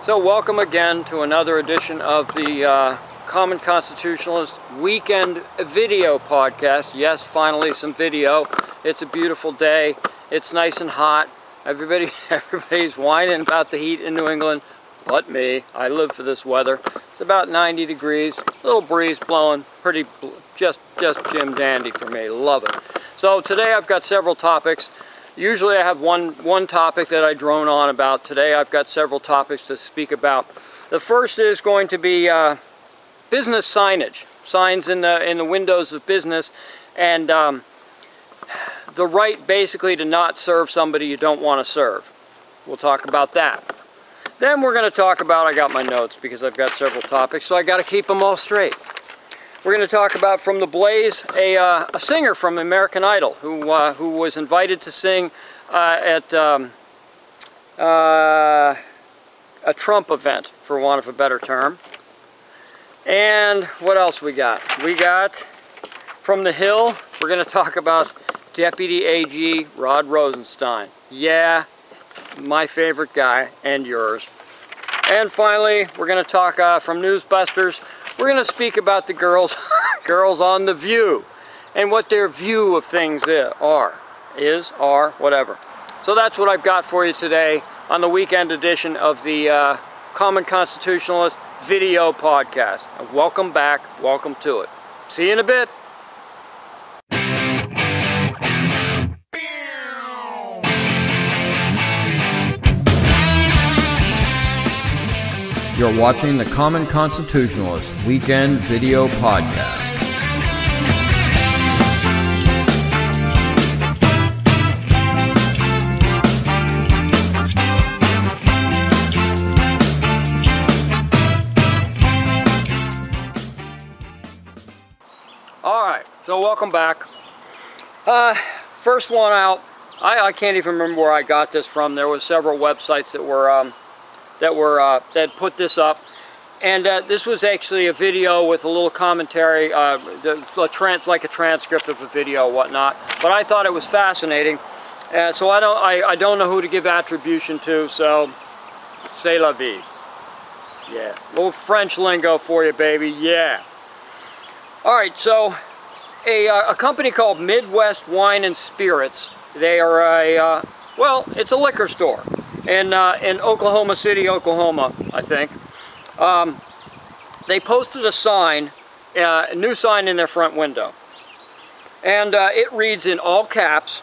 So welcome again to another edition of the Common Constitutionalist Weekend Video Podcast. Yes, finally some video. It's a beautiful day. It's nice and hot. Everybody's whining about the heat in New England, but me. I live for this weather. It's about 90 degrees, a little breeze blowing, pretty, just Jim dandy for me. Love it. So today I've got several topics. Usually I have one topic that I drone on about. Today I've got several topics to speak about. The first is going to be business signage, signs in the windows of business, and the right basically to not serve somebody you don't want to serve. We'll talk about that. Then we're going to talk about, I got my notes because I've got several topics, so I got to keep them all straight. We're going to talk about from the Blaze, a singer from American Idol who was invited to sing at a Trump event, for want of a better term. And what else we got? We got from the Hill, we're going to talk about Deputy AG Rod Rosenstein. Yeah, my favorite guy, and yours. And finally, we're going to talk from Newsbusters. We're going to speak about the girls on The View and what their view of things are, whatever. So that's what I've got for you today on the weekend edition of the Common Constitutionalist Video Podcast. And welcome back, welcome to it. See you in a bit. You're watching the Common Constitutionalist Weekend Video Podcast. Alright, so welcome back. First one out, I can't even remember where I got this from. There was several websites that put this up, and this was actually a video with a little commentary, like a transcript of a video, whatnot. But I thought it was fascinating, so I don't know who to give attribution to. So, c'est la vie. Yeah, a little French lingo for you, baby. Yeah. All right, so a company called Midwest Wine and Spirits. They are it's a liquor store in Oklahoma City, Oklahoma, I think. They posted a sign, a new sign in their front window. And it reads in all caps,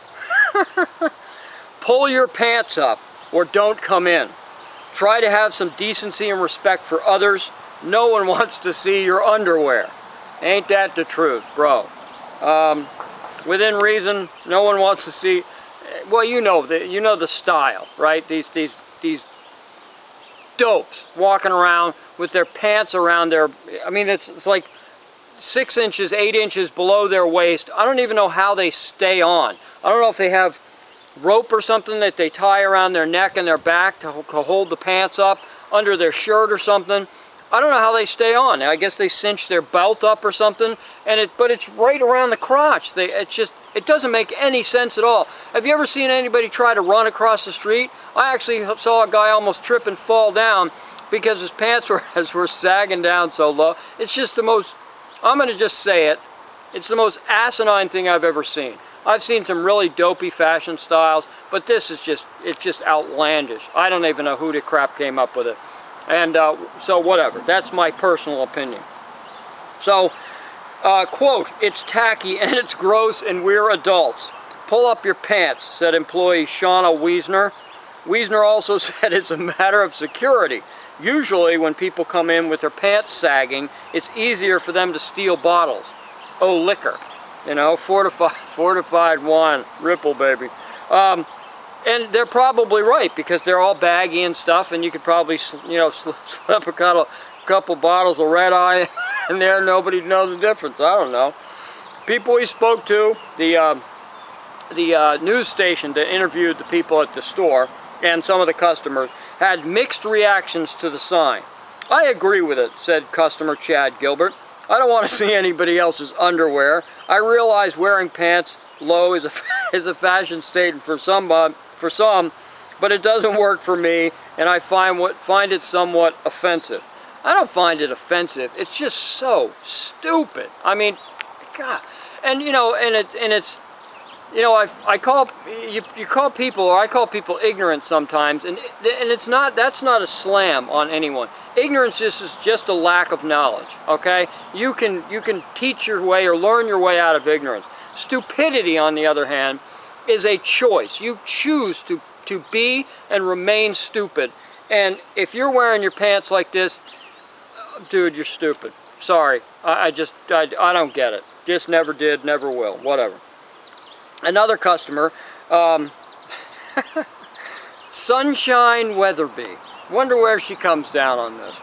"Pull your pants up or don't come in. Try to have some decency and respect for others. No one wants to see your underwear." Ain't that the truth, bro? Within reason, no one wants to see. Well, you know the style, right? These dopes walking around with their pants around their. I mean, it's like 6 inches, 8 inches below their waist. I don't even know how they stay on. I don't know if they have rope or something that they tie around their neck and their back to hold the pants up under their shirt or something. I don't know how they stay on. I guess they cinch their belt up or something, but it's right around the crotch. It doesn't make any sense at all. Have you ever seen anybody try to run across the street? I actually saw a guy almost trip and fall down because his pants were sagging down so low. It's just the most, I'm going to just say it, it's the most asinine thing I've ever seen. I've seen some really dopey fashion styles, but this is it's just outlandish. I don't even know who the crap came up with it. And so whatever, that's my personal opinion. So, quote, "It's tacky and it's gross and we're adults. Pull up your pants," said employee Shauna Wiesner. Wiesner also said it's a matter of security. Usually when people come in with their pants sagging, it's easier for them to steal bottles. Oh, liquor. You know, fortified wine, Ripple, baby. And they're probably right, because they're all baggy and stuff, and you could probably, slip a couple bottles of red eye in there, nobody knows the difference. I don't know. People we spoke to, the news station that interviewed the people at the store and some of the customers, had mixed reactions to the sign. "I agree with it," said customer Chad Gilbert. "I don't want to see anybody else's underwear. I realize wearing pants low is a fashion statement for some, but it doesn't work for me, and I find it somewhat offensive. I don't find it offensive. It's just so stupid. I mean, God. And you know, and it's you know, I call you call people, or I call people ignorant sometimes, and it's not, that's not a slam on anyone. Ignorance is just a lack of knowledge. Okay, you can teach your way or learn your way out of ignorance. Stupidity, on the other hand, is a choice. You choose to be and remain stupid. And if you're wearing your pants like this, dude, you're stupid. Sorry, I don't get it. Just never did, never will, whatever. Another customer, Sunshine Weatherby. Wonder where she comes down on this.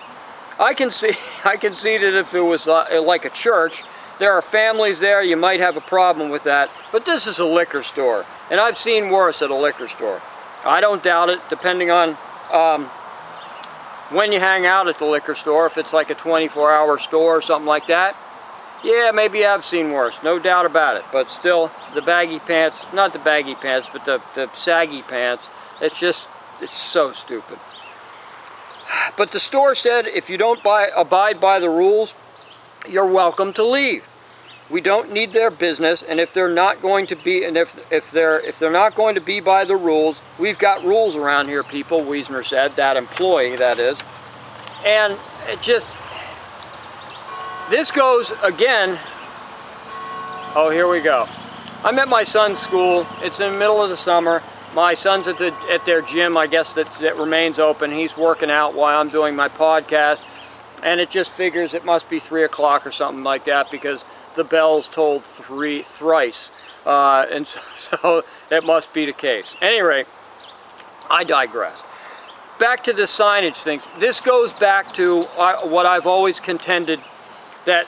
I can see that if it was like a church, there are families there, you might have a problem with that. But this is a liquor store, and I've seen worse at a liquor store. I don't doubt it, depending on when you hang out at the liquor store. If it's like a 24-hour store or something like that, yeah, maybe I've seen worse, no doubt about it. But still, the baggy pants, not the baggy pants, but the saggy pants, it's so stupid. But the store said if you don't abide by the rules, you're welcome to leave. We don't need their business, and if they're not going to be, and if they're not going to be by the rules, we've got rules around here, people, Wiesner said, that employee, that is. And it just, this goes again, oh, here we go. I'm at my son's school. It's in the middle of the summer. My son's at their gym, I guess, that remains open. He's working out while I'm doing my podcast, and it just figures it must be 3 o'clock or something like that, because the bells tolled thrice, and so that must be the case. At any rate, I digress. Back to the signage things. This goes back to what I've always contended, that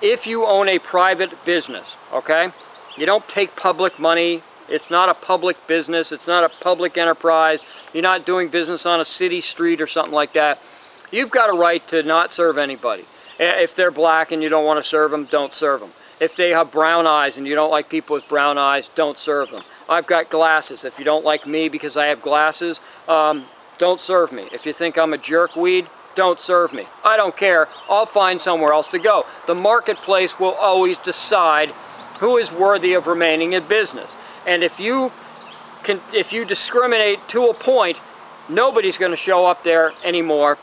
if you own a private business, okay, you don't take public money. It's not a public business. It's not a public enterprise. You're not doing business on a city street or something like that. You've got a right to not serve anybody. If they're black and you don't want to serve them, don't serve them. If they have brown eyes and you don't like people with brown eyes, don't serve them. I've got glasses. If you don't like me because I have glasses, don't serve me. If you think I'm a jerkweed, don't serve me. I don't care. I'll find somewhere else to go. The marketplace will always decide who is worthy of remaining in business. And if you discriminate to a point, nobody's going to show up there anymore,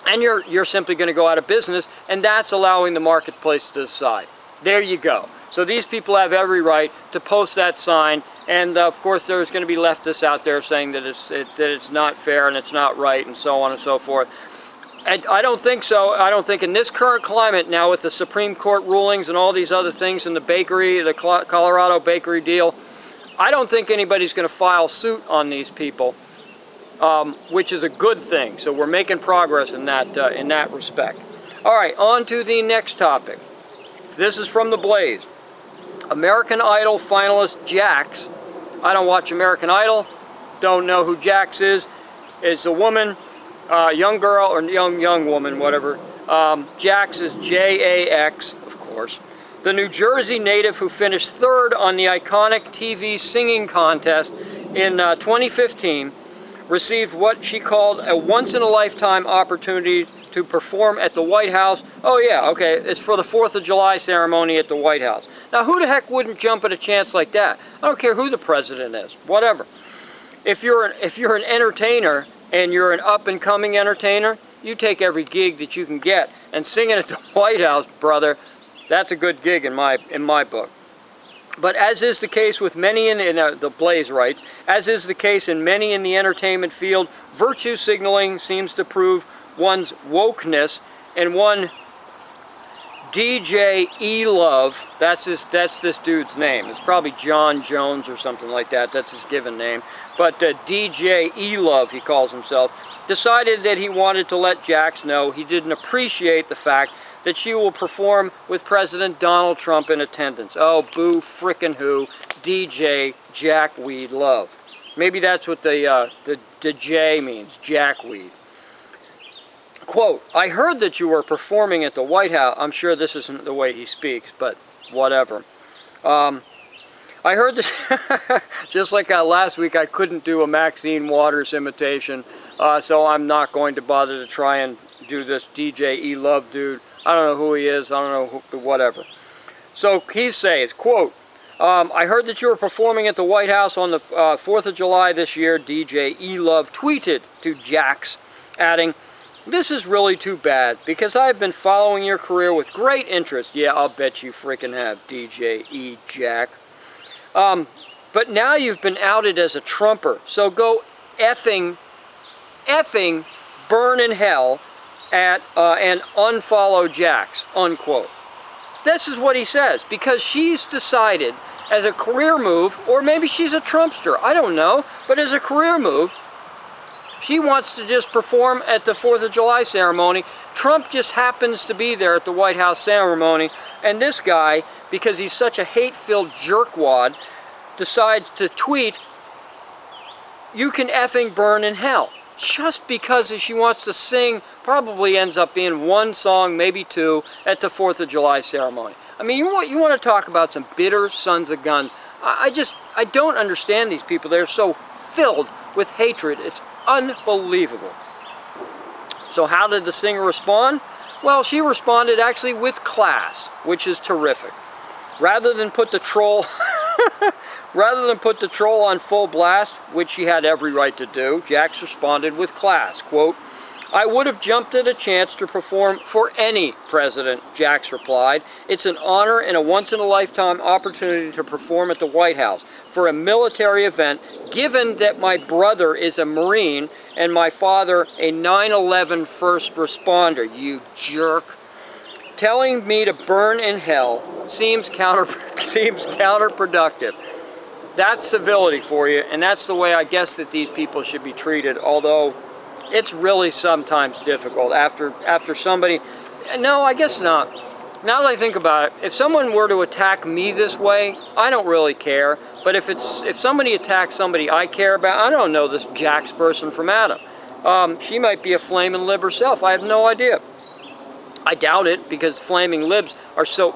and you're simply going to go out of business, and that's allowing the marketplace to decide. There you go. So these people have every right to post that sign, and of course there's going to be leftists out there saying that it's not fair and it's not right and so on and so forth. And I don't think so. I don't think in this current climate now, with the Supreme Court rulings and all these other things in the bakery, the Colorado bakery deal, I don't think anybody's going to file suit on these people, which is a good thing. So we're making progress in that respect. All right, on to the next topic. This is from The Blaze. American Idol finalist Jax. I don't watch American Idol. Don't know who Jax is. Is a woman. Young girl or young woman, whatever. Jax is J-A-X, of course. The New Jersey native who finished third on the iconic TV singing contest in 2015 received what she called a once-in-a-lifetime opportunity to perform at the White House. Oh yeah, okay, it's for the 4th of July ceremony at the White House. Now, who the heck wouldn't jump at a chance like that? I don't care who the president is, whatever. If you're an entertainer, and you're an up-and-coming entertainer, you take every gig that you can get. And singing at the White House, brother, that's a good gig in my book. But as is the case with many in the Blaze writes, as is the case in many in the entertainment field, virtue signaling seems to prove one's wokeness, and one DJ E-Love, that's this dude's name. It's probably John Jones or something like that. That's his given name. But DJ E-Love, he calls himself, decided that he wanted to let Jax know he didn't appreciate the fact that she will perform with President Donald Trump in attendance. Oh, boo frickin' who, DJ Jackweed Love. Maybe that's what the J means, Jackweed. Quote, I heard that you were performing at the White House. I'm sure this isn't the way he speaks, but whatever. I heard this, just like last week I couldn't do a Maxine Waters imitation, so I'm not going to bother to try and do this DJ E-Love dude. I don't know who he is. I don't know who, whatever. So he says, quote, I heard that you were performing at the White House on the 4th of July this year, DJ E-Love tweeted to Jax, adding, this is really too bad, because I've been following your career with great interest. Yeah, I'll bet you freaking have, DJ E-Jack. But now you've been outed as a Trumper, so go effing burn in hell and unfollow Jax, unquote. This is what he says, because she's decided as a career move, or maybe she's a Trumpster, I don't know, but as a career move, she wants to just perform at the 4th of July ceremony. Trump just happens to be there at the White House ceremony, and this guy, because he's such a hate-filled jerkwad, decides to tweet, you can effing burn in hell. Just because she wants to sing, probably ends up being one song, maybe two, at the 4th of July ceremony. I mean, you want to talk about some bitter sons of guns. I don't understand these people. They're so filled with hatred. It's unbelievable. So how did the singer respond? Well, she responded actually with class, which is terrific. Rather than put the troll on full blast, which she had every right to do, Jax responded with class. Quote, I would have jumped at a chance to perform for any president, Jax replied. It's an honor and a once-in-a-lifetime opportunity to perform at the White House for a military event, given that my brother is a Marine and my father a 9/11 first responder, you jerk. Telling me to burn in hell seems counterproductive. That's civility for you, and that's the way I guess that these people should be treated, although it's really sometimes difficult after somebody... No, I guess not. Now that I think about it, if someone were to attack me this way, I don't really care. But if somebody attacks somebody I care about, I don't know this Jax person from Adam. She might be a flaming lib herself. I have no idea. I doubt it, because flaming libs are so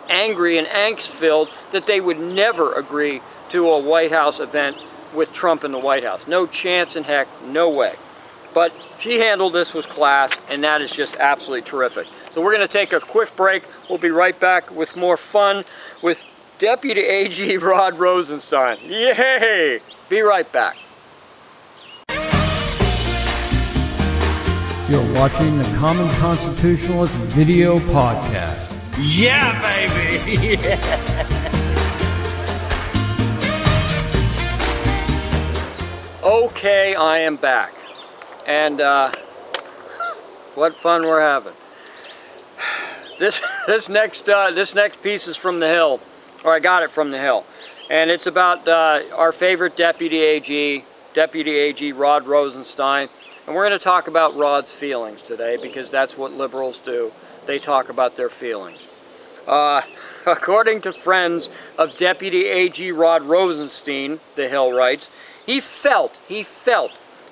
angry and angst-filled that they would never agree to a White House event with Trump in the White House. No chance in heck, no way. But she handled this with class, and that is just absolutely terrific. So we're going to take a quick break. We'll be right back with more fun with Deputy AG Rod Rosenstein. Yay! Be right back. You're watching the Common Constitutionalist video podcast. Yeah, baby! Okay, I am back. And what fun we're having. This next piece is from the Hill, or I got it from the Hill, and it's about our favorite Deputy AG Rod Rosenstein, and we're going to talk about Rod's feelings today, because that's what liberals do. They talk about their feelings. According to friends of Deputy AG Rod Rosenstein, the Hill writes, he felt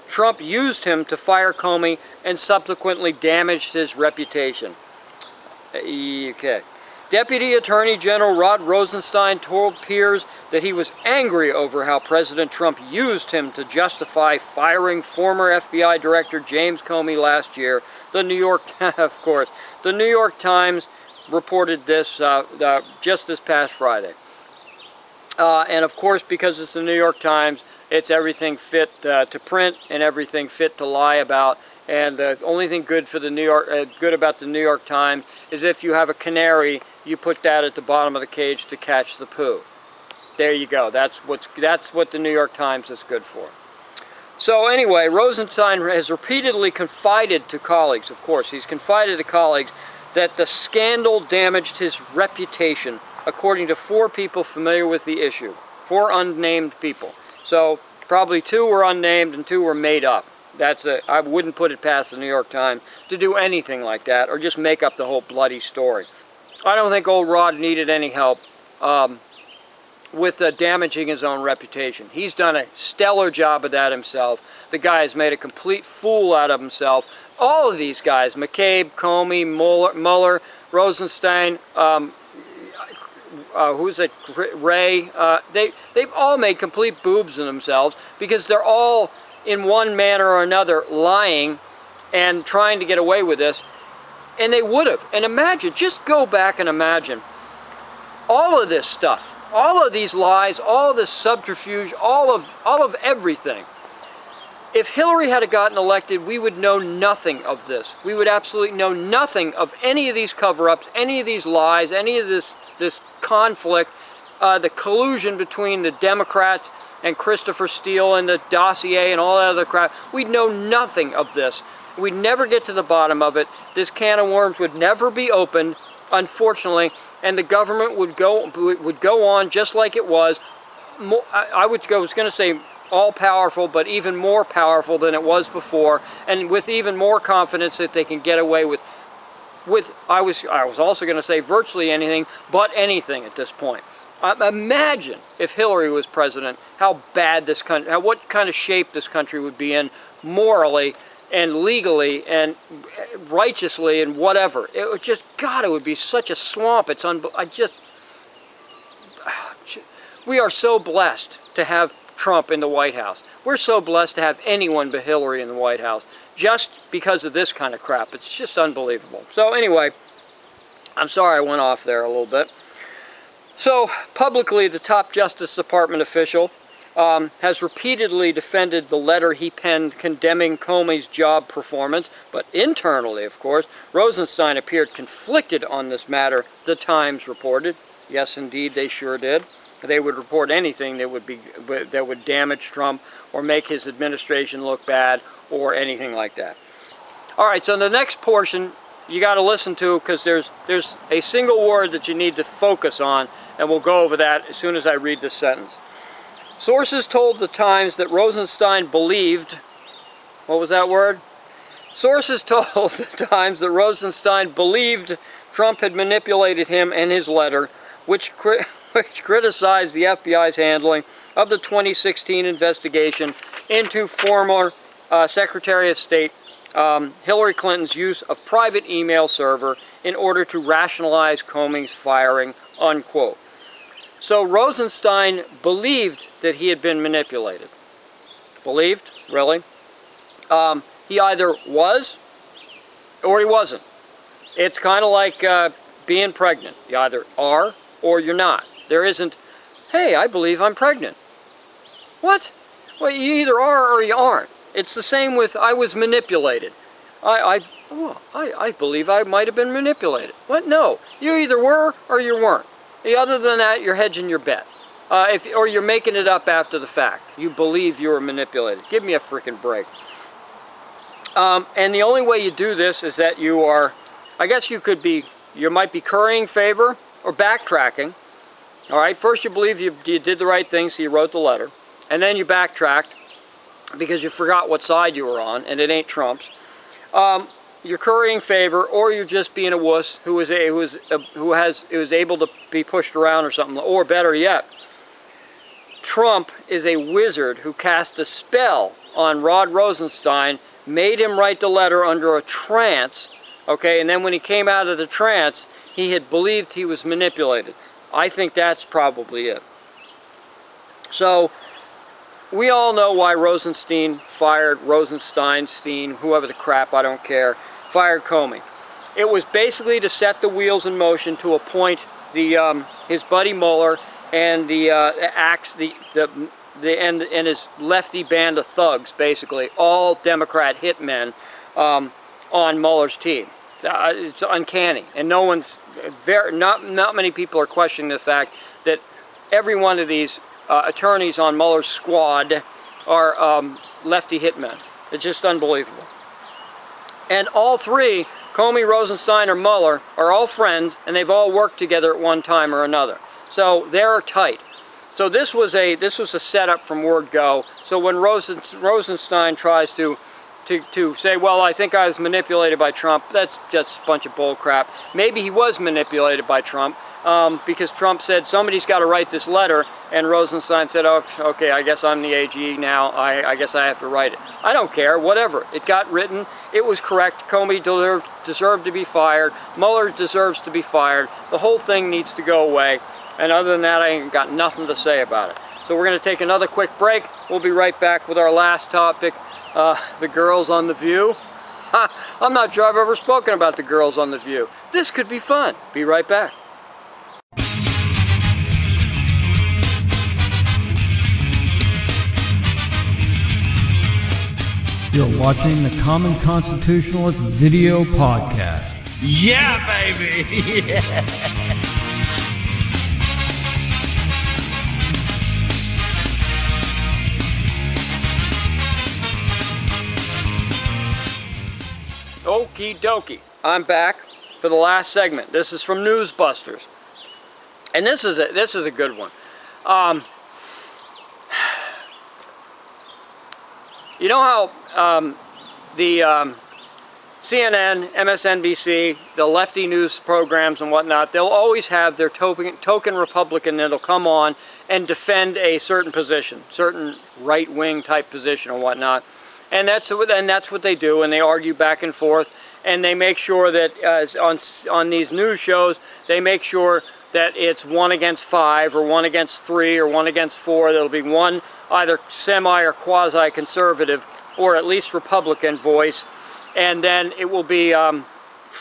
Trump used him to fire Comey and subsequently damaged his reputation. Okay. Deputy Attorney General Rod Rosenstein told peers that he was angry over how President Trump used him to justify firing former FBI Director James Comey last year. The New York Times reported this just this past Friday. And of course, because it's the New York Times, it's everything fit to print and everything fit to lie about. And the only thing good for the good about the New York Times is if you have a canary, you put that at the bottom of the cage to catch the poo. There you go. That's what the New York Times is good for. So anyway, Rosenstein has repeatedly confided to colleagues, of course, he's confided to colleagues that the scandal damaged his reputation, according to 4 people familiar with the issue. 4 unnamed people. So probably 2 were unnamed and 2 were made up. I wouldn't put it past the New York Times to do anything like that, or just make up the whole bloody story. I don't think old Rod needed any help with damaging his own reputation. He's done a stellar job of that himself. The guy has made a complete fool out of himself. All of these guys, McCabe, Comey, Mueller, Rosenstein, who's it, Ray, they've all made complete boobs of themselves, because they're all in one manner or another lying and trying to get away with this, and they would have. And imagine, just go back and imagine all of this stuff, all of these lies, all of this subterfuge, all of everything. If Hillary had gotten elected, we would know nothing of this. We would absolutely know nothing of any of these cover-ups, any of these lies, any of this conflict, the collusion between the Democrats and Christopher Steele and the dossier and all that other crap. We'd know nothing of this. We'd never get to the bottom of it. This can of worms would never be opened, unfortunately, and the government would go on just like it was. I was going to say all-powerful, but even more powerful than it was before, and with even more confidence that they can get away with I was also going to say virtually anything, but anything at this point. Imagine if Hillary was president, how bad this country, what kind of shape this country would be in morally and legally and righteously and whatever. It would just, God, it would be such a swamp. It's we are so blessed to have Trump in the White House. We're so blessed to have anyone but Hillary in the White House, just because of this kind of crap. It's just unbelievable. So anyway, I'm sorry I went off there a little bit. So publicly, the top Justice Department official has repeatedly defended the letter he penned condemning Comey's job performance, but internally, of course, Rosenstein appeared conflicted on this matter, the Times reported. Yes, indeed, they sure did. They would report anything that would damage Trump or make his administration look bad or anything like that. All right, so the next portion you got to listen to, because there's a single word that you need to focus on, and we'll go over that as soon as I read this sentence. Sources told the Times that Rosenstein believed, what was that word? Sources told the Times that Rosenstein believed Trump had manipulated him and his letter, which criticized the FBI's handling of the 2016 investigation into former Secretary of State Hillary Clinton's use of private email server in order to rationalize Comey's firing, unquote. So Rosenstein believed that he had been manipulated. Believed? Really? He either was or he wasn't. It's kind of like being pregnant. You either are or you're not. There isn't, hey, I believe I'm pregnant. What? Well, you either are or you aren't. It's the same with I was manipulated. I believe I might have been manipulated. What? No. You either were or you weren't. Other than that, you're hedging your bet. Or you're making it up after the fact. You believe you were manipulated. Give me a freaking break. And the only way you do this is that you are, I guess you might be currying favor or backtracking. All right, first you believe you did the right thing, so you wrote the letter. And then you backtracked because you forgot what side you were on, and it ain't Trump's. You're currying favor, or you're just being a wuss who was able to be pushed around or something. Or better yet, Trump is a wizard who cast a spell on Rod Rosenstein, made him write the letter under a trance, okay, and then when he came out of the trance, he had believed he was manipulated. I think that's probably it. So, we all know why Rosenstein, whoever the crap, I don't care, fired Comey. It was basically to set the wheels in motion to appoint his buddy Mueller and and his lefty band of thugs, basically, all Democrat hitmen on Mueller's team. It's uncanny, and not many people are questioning the fact that every one of these attorneys on Mueller's squad are lefty hitmen. It's just unbelievable. And all three, Comey, Rosenstein, or Mueller, are all friends, and they've all worked together at one time or another. So they're tight. So this was a setup from word go. So when Rosenstein tries to say, well, I think I was manipulated by Trump, that's just a bunch of bull crap. Maybe he was manipulated by Trump because Trump said, somebody's got to write this letter, and Rosenstein said, oh, okay, I guess I'm the AG now, I guess I have to write it. I don't care, whatever. It got written, it was correct, Comey deserved to be fired, Mueller deserves to be fired, the whole thing needs to go away, and other than that, I ain't got nothing to say about it. So we're going to take another quick break. We'll be right back with our last topic, the girls on The View. I'm not sure I've ever spoken about the girls on The View. This could be fun. Be right back. You're watching the Common Constitutionalist video podcast. Yeah, baby! Yeah. Okie dokie. I'm back for the last segment. This is from Newsbusters. And this is a good one. You know how the CNN, MSNBC, the lefty news programs and whatnot, they'll always have their token Republican that'll come on and defend a certain position, certain right-wing type position or whatnot. And that's what they do, and they argue back and forth, and they make sure that on these news shows, they make sure that it's 1 against 5 or 1 against 3 or 1 against 4. There'll be one either semi or quasi-conservative or at least Republican voice, and then it will be 4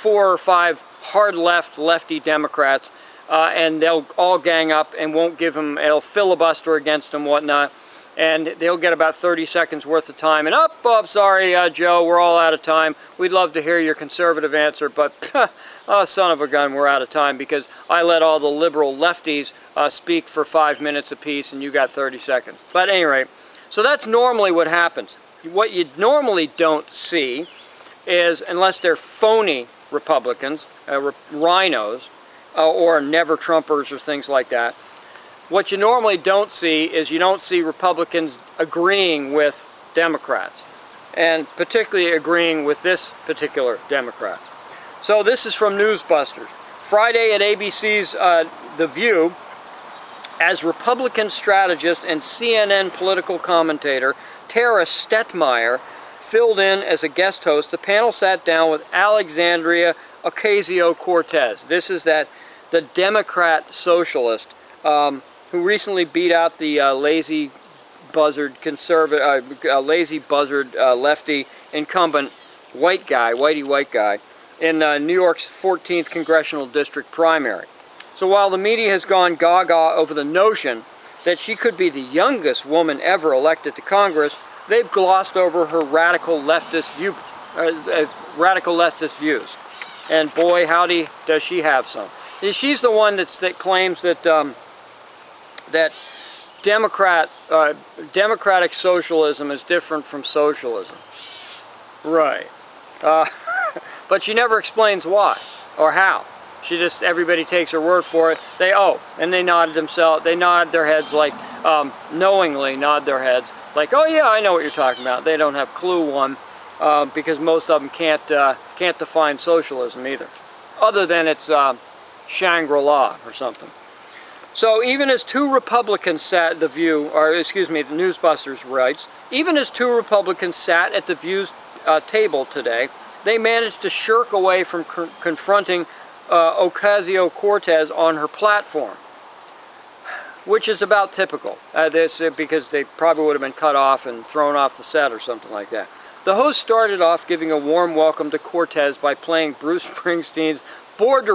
or 5 hard lefty Democrats, and they'll all gang up and won't give them, it'll filibuster against them, whatnot. And they'll get about 30 seconds worth of time. And sorry, Joe, we're all out of time. We'd love to hear your conservative answer, but oh, son of a gun, we're out of time because I let all the liberal lefties speak for 5 minutes apiece, and you got 30 seconds. But at any rate, so that's normally what happens. What you normally don't see is, unless they're phony Republicans, rhinos, or never-Trumpers or things like that, what you normally don't see is you don't see Republicans agreeing with Democrats, and particularly agreeing with this particular Democrat. So this is from Newsbusters. Friday at ABC's The View, as Republican strategist and CNN political commentator Tara Stetmeyer filled in as a guest host, the panel sat down with Alexandria Ocasio-Cortez. This is the Democrat socialist who recently beat out the lazy buzzard lefty incumbent white guy in New York's 14th congressional district primary. So while the media has gone gaga over the notion that she could be the youngest woman ever elected to Congress, they've glossed over her radical leftist views. And boy, howdy, does she have some. She's the one that claims that that democratic socialism is different from socialism. Right. But she never explains why or how. She just, everybody takes her word for it. And they nod their heads like, knowingly nod their heads like, oh yeah, I know what you're talking about. They don't have clue one, because most of them can't define socialism either. Other than it's Shangri-La or something. So even as two Republicans sat at the View, the Newsbusters writes, even as two Republicans sat at the View's table today, they managed to shirk away from confronting Ocasio-Cortez on her platform, which is about typical, because they probably would have been cut off and thrown off the set or something like that. The host started off giving a warm welcome to Cortez by playing Bruce Springsteen's Born to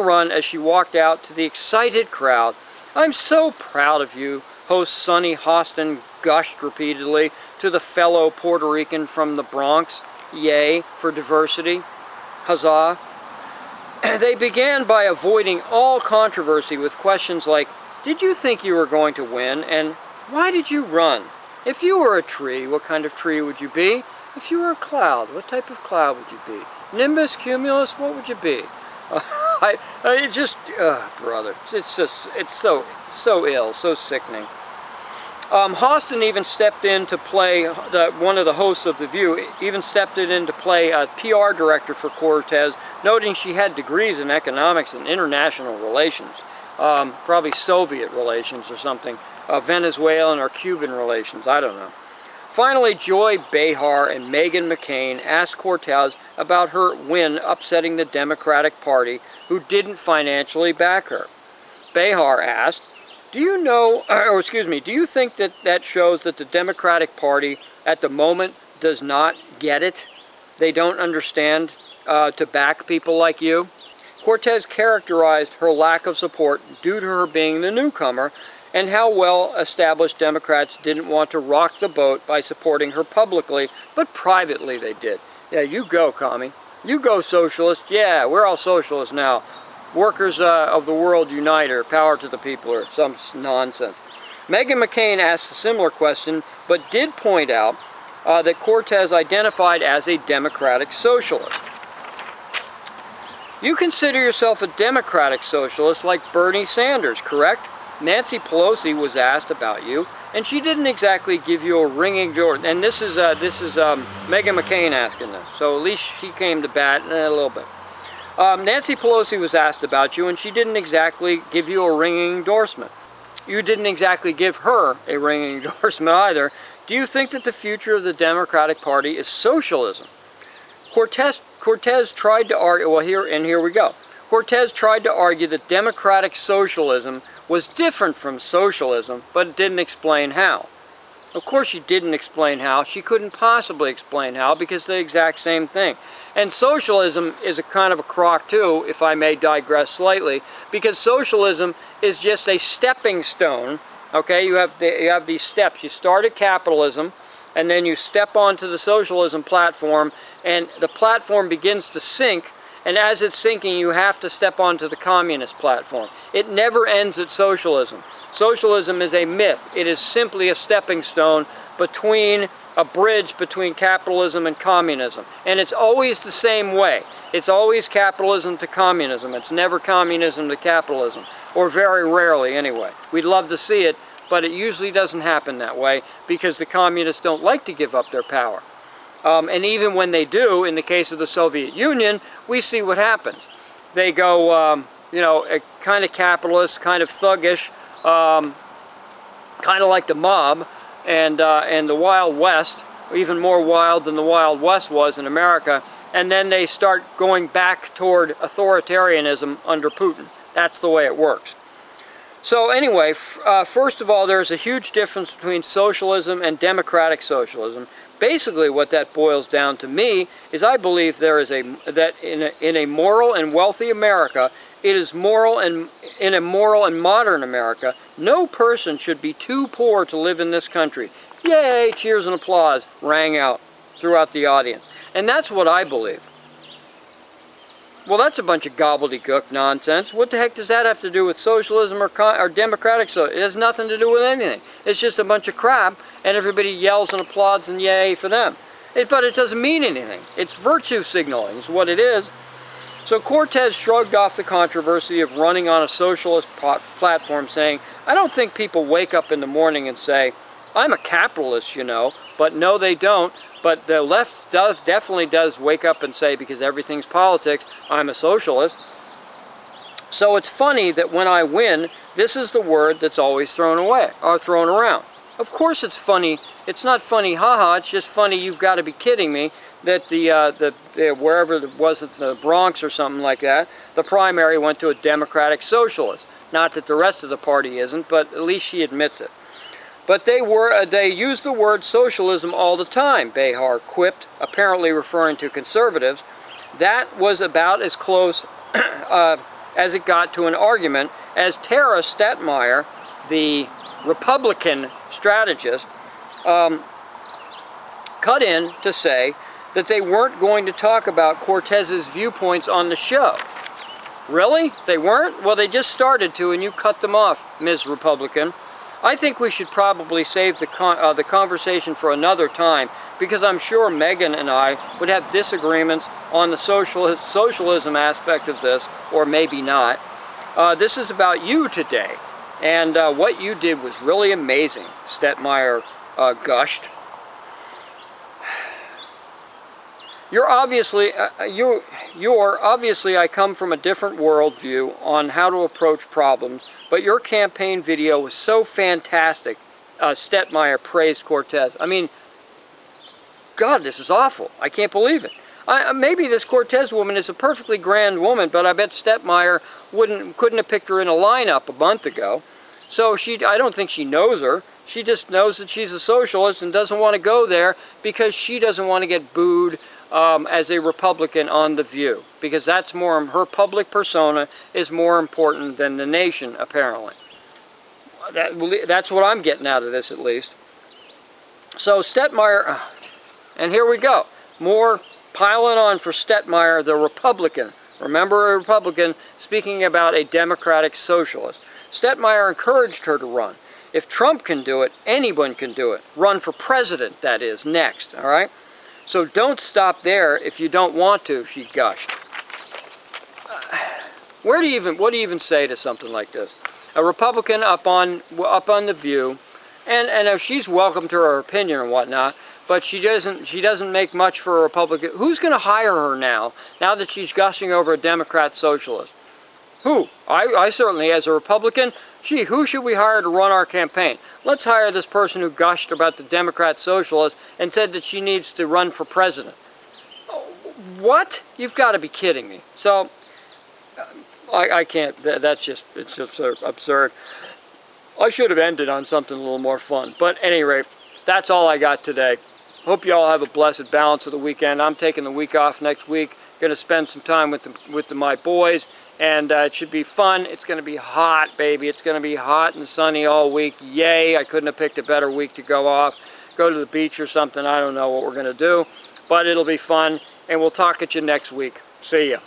Run as she walked out to the excited crowd. I'm so proud of you, host Sonny Hostin gushed repeatedly to the fellow Puerto Rican from the Bronx. Yay for diversity. Huzzah. They began by avoiding all controversy with questions like, did you think you were going to win? And why did you run? If you were a tree, what kind of tree would you be? If you were a cloud, what type of cloud would you be? Nimbus, cumulus, what would you be? Brother, it's so ill, so sickening. Hostin even stepped in to play, one of the hosts of The View, even stepped in to play a PR director for Cortez, noting she had degrees in economics and international relations, probably Soviet relations or something, Venezuelan or Cuban relations, I don't know. Finally, Joy Behar and Meghan McCain asked Cortez about her win upsetting the Democratic Party, who didn't financially back her. Behar asked, do you know, or excuse me, do you think that that shows that the Democratic Party at the moment does not get it? They don't understand to back people like you? Cortez characterized her lack of support due to her being the newcomer and how well established Democrats didn't want to rock the boat by supporting her publicly, but privately they did. Yeah, you go, Comey. You go, socialist. Yeah, we're all socialists now. Workers of the world unite, or power to the people, or some nonsense. Meghan McCain asked a similar question, but did point out that Cortez identified as a democratic socialist. You consider yourself a democratic socialist like Bernie Sanders, correct? Nancy Pelosi was asked about you, and she didn't exactly give you a ringing door. And this is Meghan McCain asking this, so at least she came to bat a little bit. Nancy Pelosi was asked about you, and she didn't exactly give you a ringing endorsement. You didn't exactly give her a ringing endorsement either. Do you think that the future of the Democratic Party is socialism? Cortez tried to argue, well, here we go. Cortez tried to argue that democratic socialism was different from socialism, but didn't explain how. Of course she didn't explain how. She couldn't possibly explain how, because they're the exact same thing. And socialism is a kind of a crock too, if I may digress slightly, because socialism is just a stepping stone. Okay, you have these steps. You start at capitalism, and then you step onto the socialism platform, and the platform begins to sink, and as it's sinking, you have to step onto the communist platform. It never ends at socialism. Socialism is a myth. It is simply a stepping stone between a bridge between capitalism and communism. And it's always the same way. It's always capitalism to communism. It's never communism to capitalism, or very rarely anyway. We'd love to see it, but it usually doesn't happen that way because the communists don't like to give up their power. And even when they do, in the case of the Soviet Union, we see what happens. They go, you know, kind of capitalist, kind of thuggish, kind of like the mob, and the Wild West, even more wild than the Wild West was in America, and then they start going back toward authoritarianism under Putin. That's the way it works. So anyway, first of all, there's a huge difference between socialism and democratic socialism. Basically, what that boils down to me is I believe that in a moral and wealthy America, it is moral, and in a moral and modern America, no person should be too poor to live in this country. Yay! Cheers and applause rang out throughout the audience. And that's what I believe. Well, that's a bunch of gobbledygook nonsense. What the heck does that have to do with socialism or democratic socialism? It has nothing to do with anything. It's just a bunch of crap, and everybody yells and applauds and yay for them. But it doesn't mean anything. It's virtue signaling is what it is. So Cortez shrugged off the controversy of running on a socialist platform, saying, I don't think people wake up in the morning and say, I'm a capitalist, you know, but no, they don't. But the left definitely does wake up and say, because everything's politics, I'm a socialist. So it's funny that when I win, this is the word that's always thrown away, or thrown around. Of course it's funny. It's not funny, haha, it's just funny, you've got to be kidding me, that wherever it was, it's the Bronx or something like that, the primary went to a democratic socialist. Not that the rest of the party isn't, but at least she admits it. But they used the word socialism all the time, Behar quipped, apparently referring to conservatives. That was about as close as it got to an argument as Tara Stetmeyer, the Republican strategist, cut in to say that they weren't going to talk about Cortez's viewpoints on the show. Really? They weren't? Well, they just started to, and you cut them off, Ms. Republican. I think we should probably save the conversation for another time, because I'm sure Meghan and I would have disagreements on the socialism aspect of this, or maybe not. This is about you today, and what you did was really amazing, Stetmeyer gushed. You're obviously, I come from a different worldview on how to approach problems, but your campaign video was so fantastic, Stetmeyer praised Cortez. I mean, God, this is awful. I can't believe it. Maybe this Cortez woman is a perfectly grand woman, but I bet Stetmeyer couldn't have picked her in a lineup a month ago. So I don't think she knows her. She just knows that she's a socialist and doesn't want to go there because she doesn't want to get booed as a Republican on The View, because that's more, her public persona is more important than the nation, apparently. That's what I'm getting out of this, at least. So Stetmeyer, and here we go, more piling on for Stetmeyer, the Republican. Remember, a Republican speaking about a democratic socialist. Stetmeyer encouraged her to run. If Trump can do it, anyone can do it. Run for president, that is, next, all right? So don't stop there if you don't want to, she gushed. What do you even say to something like this? A Republican up on The View, and if she's welcome to her opinion and whatnot, but she doesn't make much for a Republican. Who's going to hire her now that she's gushing over a Democrat socialist? Who? I certainly, as a Republican, gee, who should we hire to run our campaign? Let's hire this person who gushed about the Democrat socialist and said that she needs to run for president. What? You've got to be kidding me. So, I can't, it's just absurd. I should have ended on something a little more fun. But at any rate, that's all I got today. Hope you all have a blessed balance of the weekend. I'm taking the week off next week. Going to spend some time with my boys, and it should be fun. It's going to be hot, baby. It's going to be hot and sunny all week. Yay! I couldn't have picked a better week to go off. Go to the beach or something. I don't know what we're going to do, but it'll be fun, and we'll talk at you next week. See ya.